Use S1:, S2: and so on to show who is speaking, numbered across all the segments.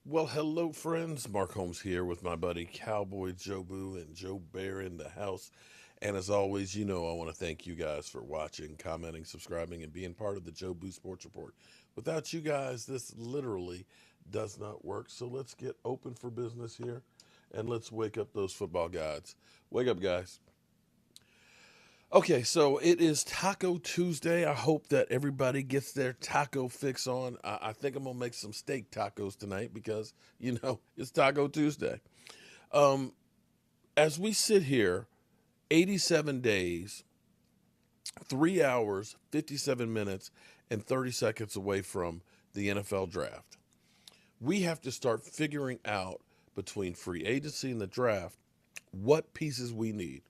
S1: Well, hello, friends. Mark Holmes here with my buddy Cowboy Joe Boo and Joe Bear in the house. And as always, I want to thank you guys for watching, commenting, subscribing, and being part of the Joe Boo Sports Report. Without you guys, this literally does not work. So let's get open for business here and let's wake up those football gods. Wake up, guys. Okay, so it is Taco Tuesday. I hope that everybody gets their taco fix on. I think I'm gonna make some steak tacos tonight because it's Taco Tuesday. Um, as we sit here, 87 days, 3 hours, 57 minutes, and 30 seconds away from the NFL draft, we have to start figuring out between free agency and the draft what pieces we need.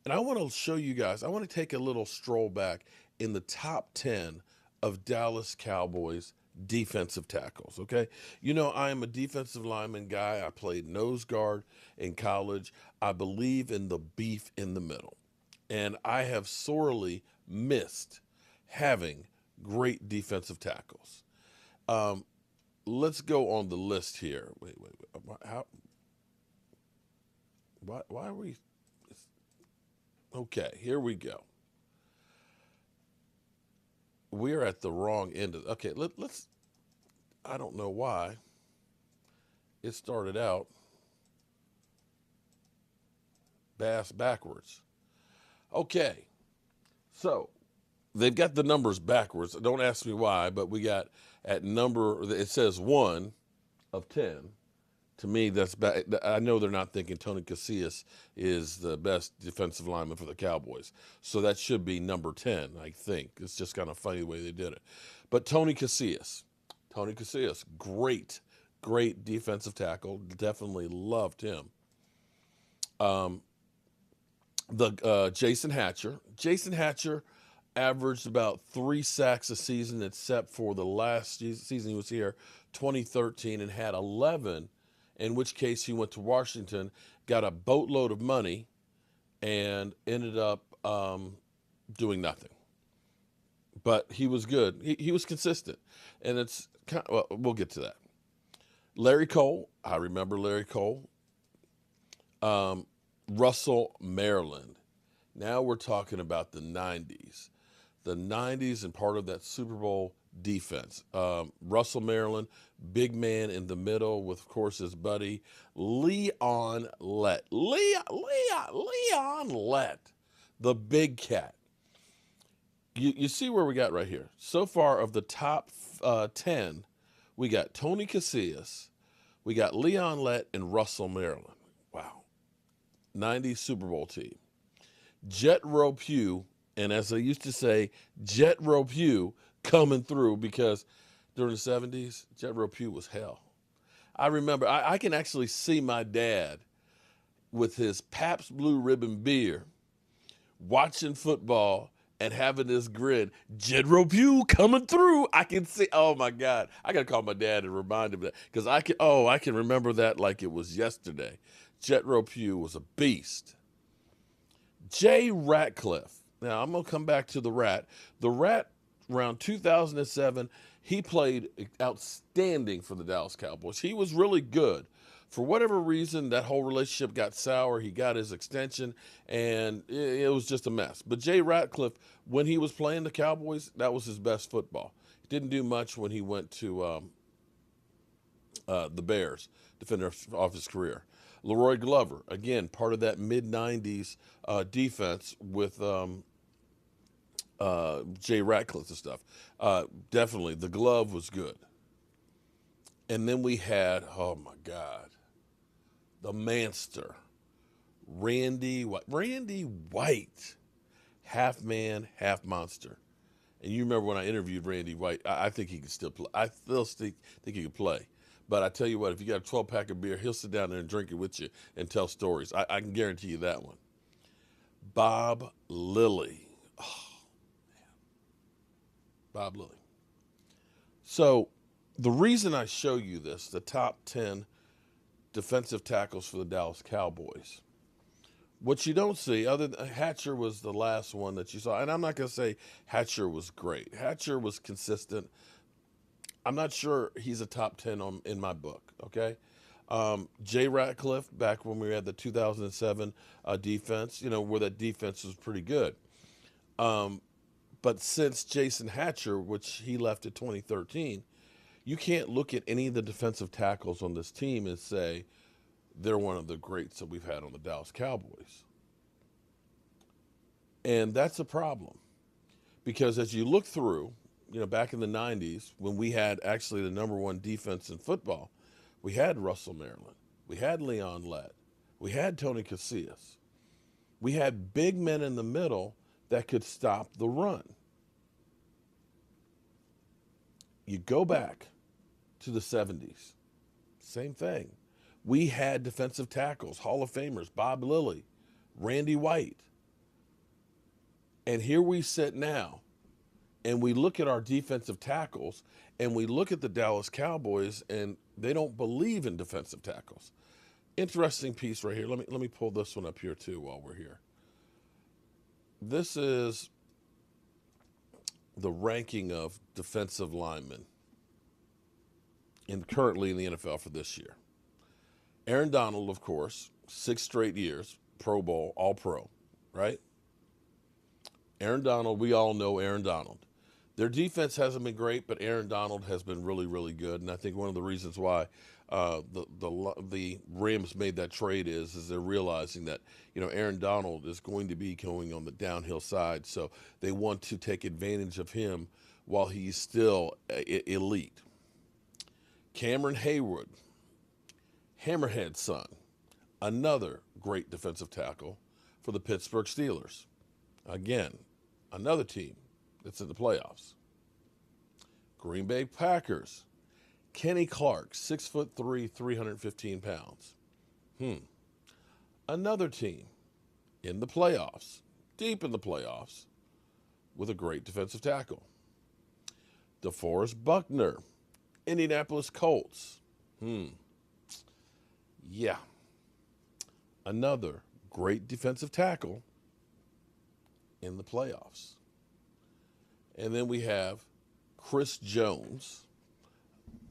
S1: And I want to show you guys, I want to take a little stroll back in the top 10 of Dallas Cowboys defensive tackles, okay? I am a defensive lineman guy. I played nose guard in college. I believe in the beef in the middle. And I have sorely missed having great defensive tackles. Um, let's go on the list here. Wait. Why are we? Okay, here we go. We're at the wrong end of. Okay, let's. I don't know why. It started out backwards. Okay, so they've got the numbers backwards. Don't ask me why, but we got at number. It says 1 of 10. To me, that's bad. I know they're not thinking Tony Casillas is the best defensive lineman for the Cowboys. So that should be number 10, I think. It's just kind of funny the way they did it. But Tony Casillas, great defensive tackle. Definitely loved him. Um, the Jason Hatcher averaged about 3 sacks a season, except for the last season he was here, 2013, and had 11, in which case he went to Washington, got a boatload of money, and ended up doing nothing. But he was good. He was consistent. And it's kind of, well, we'll get to that. Larry Cole, I remember Larry Cole. Russell Maryland. Now we're talking about the 90s. The 90s and part of that Super Bowl defense. Russell Maryland, big man in the middle with, of course, his buddy Leon Lett. Leon Lett, the big cat. You see where we got right here. So far of the top 10, we got Tony Casillas, we got Leon Lett, and Russell Maryland. Wow. 90s Super Bowl team. Jet Ropew, and as I used to say, Jet Ropew coming through because during the 70s, Jet Ropew was hell. I remember, I can actually see my dad with his Pabst Blue Ribbon beer watching football and having this grin. Jet Ropew coming through. I can see, oh my God. I got to call my dad and remind him that because I can remember that like it was yesterday. Jet Ropew was a beast. Jay Ratcliffe. Now, I'm going to come back to the Rat. The Rat, around 2007, he played outstanding for the Dallas Cowboys. He was really good. For whatever reason, that whole relationship got sour. He got his extension, and it was just a mess. But Jay Ratcliffe, when he was playing the Cowboys, that was his best football. He didn't do much when he went to the Bears to finish off his career. Leroy Glover, again, part of that mid-90s defense with Jay Ratcliffe and stuff. Definitely, the glove was good. And then we had, oh my God, the Manster, Randy White, half man, half monster. And you remember when I interviewed Randy White, I think he could still play. I still think he could play. But I tell you what, if you got a 12-pack of beer, he'll sit down there and drink it with you and tell stories. I can guarantee you that one. Bob Lilly. Oh, man. Bob Lilly. So the reason I show you this, the top 10 defensive tackles for the Dallas Cowboys, what you don't see, other than Hatcher was the last one that you saw, and I'm not going to say Hatcher was great. Hatcher was consistent. I'm not sure he's a top 10 in my book, okay? Jay Ratcliffe, back when we had the 2007 defense, where that defense was pretty good. Um, but since Jason Hatcher, which he left at 2013, you can't look at any of the defensive tackles on this team and say they're one of the greats that we've had on the Dallas Cowboys. And that's a problem because as you look through, back in the 90s when we had actually the number one defense in football, we had Russell Maryland, we had Leon Lett, we had Tony Casillas. We had big men in the middle that could stop the run. You go back to the 70s, same thing. We had defensive tackles, Hall of Famers, Bob Lilly, Randy White. And here we sit now, and we look at our defensive tackles, and we look at the Dallas Cowboys, and they don't believe in defensive tackles. Interesting piece right here. Let me pull this one up here too while we're here. This is the ranking of defensive linemen currently in the NFL for this year. Aaron Donald, of course, 6 straight years, Pro Bowl, All-Pro, right? Aaron Donald, we all know Aaron Donald. Their defense hasn't been great, but Aaron Donald has been really, really good. And I think one of the reasons why the Rams made that trade is they're realizing that Aaron Donald is going to be going on the downhill side, so they want to take advantage of him while he's still elite. Cameron Haywood, Hammerhead's son, another great defensive tackle for the Pittsburgh Steelers. Again, another team that's in the playoffs. Green Bay Packers, Kenny Clark, 6'3", 315 pounds. Another team in the playoffs, deep in the playoffs, with a great defensive tackle. DeForest Buckner, Indianapolis Colts. Yeah. Another great defensive tackle in the playoffs. And then we have Chris Jones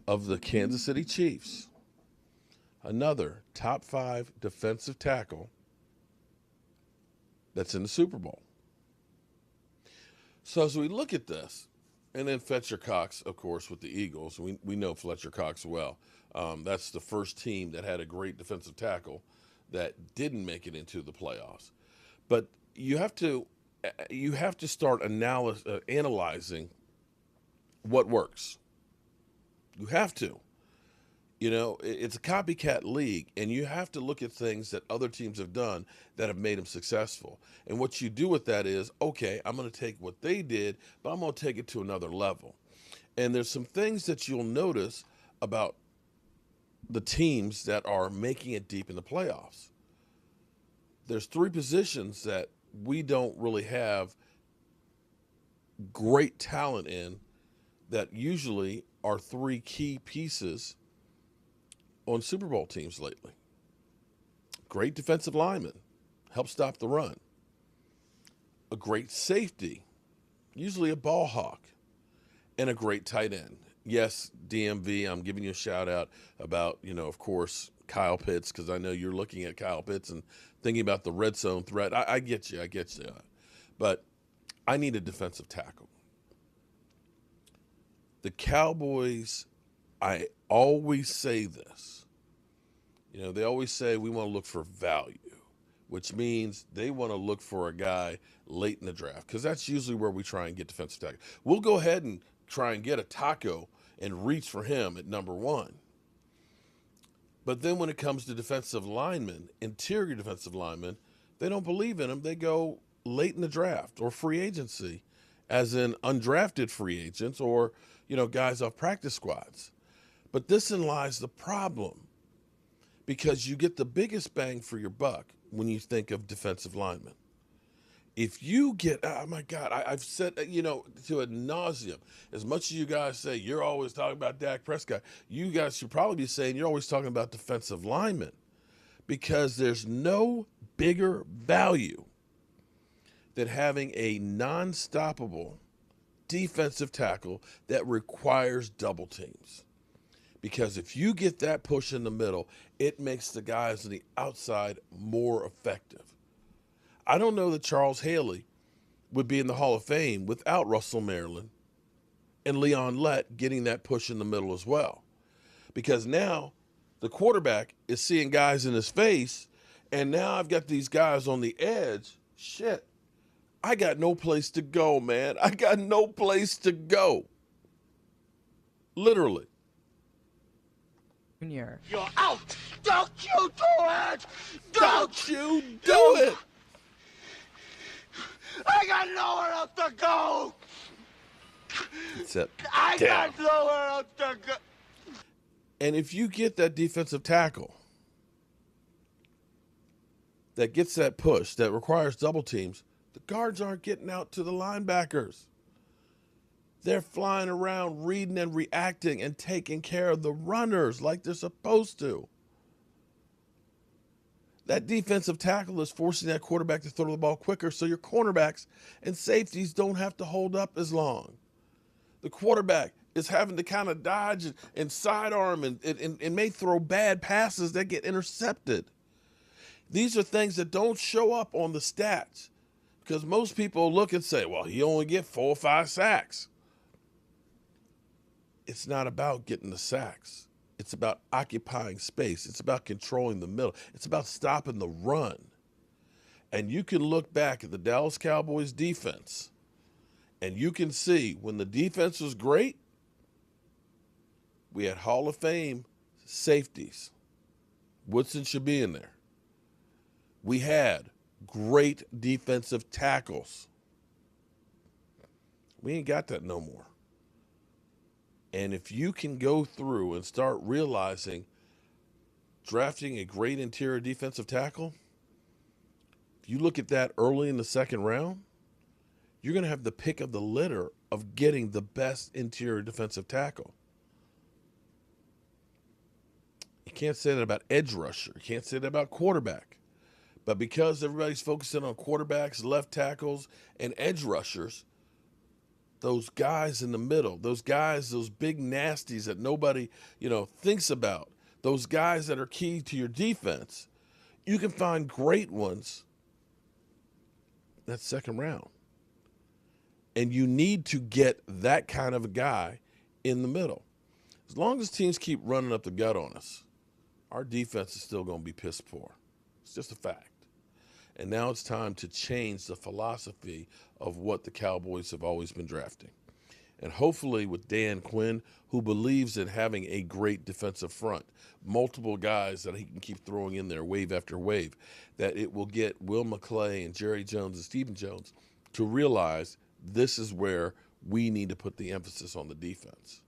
S1: of the Kansas City Chiefs. Another top 5 defensive tackle that's in the Super Bowl. So as we look at this, and then Fletcher Cox, of course, with the Eagles. We know Fletcher Cox well. That's the first team that had a great defensive tackle that didn't make it into the playoffs. But you have to start analyzing what works. You have to. It's a copycat league, and you have to look at things that other teams have done that have made them successful. And what you do with that is, okay, I'm going to take what they did, but I'm going to take it to another level. And there's some things that you'll notice about the teams that are making it deep in the playoffs. There's 3 positions that we don't really have great talent in that usually are 3 key pieces on Super Bowl teams lately. Great defensive lineman, help stop the run. A great safety, usually a ball hawk, and a great tight end. Yes, DMV, I'm giving you a shout out about, of course, Kyle Pitts, because I know you're looking at Kyle Pitts and thinking about the red zone threat. I get you. But I need a defensive tackle. The Cowboys, I always say this. They always say we want to look for value, which means they want to look for a guy late in the draft, because that's usually where we try and get defensive tackle. We'll go ahead and try and get a taco and reach for him at number 1. But then when it comes to defensive linemen, interior defensive linemen, they don't believe in them. They go late in the draft or free agency, as in undrafted free agents or, guys off practice squads. But this in lies the problem, because you get the biggest bang for your buck when you think of defensive linemen. If you get, oh my God, I've said, to ad nauseum, as much as you guys say you're always talking about Dak Prescott, you guys should probably be saying you're always talking about defensive linemen, because there's no bigger value than having a non-stoppable defensive tackle that requires double teams. Because if you get that push in the middle, it makes the guys on the outside more effective. I don't know that Charles Haley would be in the Hall of Fame without Russell Maryland and Leon Lett getting that push in the middle as well. Because now the quarterback is seeing guys in his face, and now I've got these guys on the edge. Shit, I got no place to go, man. I got no place to go. Literally.
S2: Junior.
S3: You're out! Don't you do it!
S1: Don't you do it!
S3: I got nowhere else to go!
S1: Except
S3: I
S1: down.
S3: got nowhere else to go!
S1: And if you get that defensive tackle that gets that push, that requires double teams, the guards aren't getting out to the linebackers. They're flying around, reading and reacting and taking care of the runners like they're supposed to. That defensive tackle is forcing that quarterback to throw the ball quicker so your cornerbacks and safeties don't have to hold up as long. The quarterback is having to kind of dodge and sidearm and may throw bad passes that get intercepted. These are things that don't show up on the stats because most people look and say, well, he only get 4 or 5 sacks. It's not about getting the sacks. It's about occupying space. It's about controlling the middle. It's about stopping the run. And you can look back at the Dallas Cowboys defense, and you can see when the defense was great, we had Hall of Fame safeties. Woodson should be in there. We had great defensive tackles. We ain't got that no more. And if you can go through and start realizing drafting a great interior defensive tackle, if you look at that early in the second round, you're going to have the pick of the litter of getting the best interior defensive tackle. You can't say that about edge rusher. You can't say that about quarterback. But because everybody's focusing on quarterbacks, left tackles, and edge rushers, those guys in the middle, those guys, those big nasties that nobody, thinks about, those guys that are key to your defense, you can find great ones that second round. And you need to get that kind of a guy in the middle. As long as teams keep running up the gut on us, our defense is still going to be piss poor. It's just a fact. And now it's time to change the philosophy of what the Cowboys have always been drafting. And hopefully with Dan Quinn, who believes in having a great defensive front, multiple guys that he can keep throwing in there wave after wave, that it will get Will McClay and Jerry Jones and Stephen Jones to realize this is where we need to put the emphasis on the defense.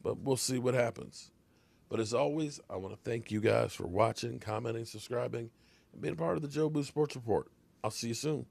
S1: But we'll see what happens. But as always, I want to thank you guys for watching, commenting, subscribing, and being a part of the Joe Boo Sports Report. I'll see you soon.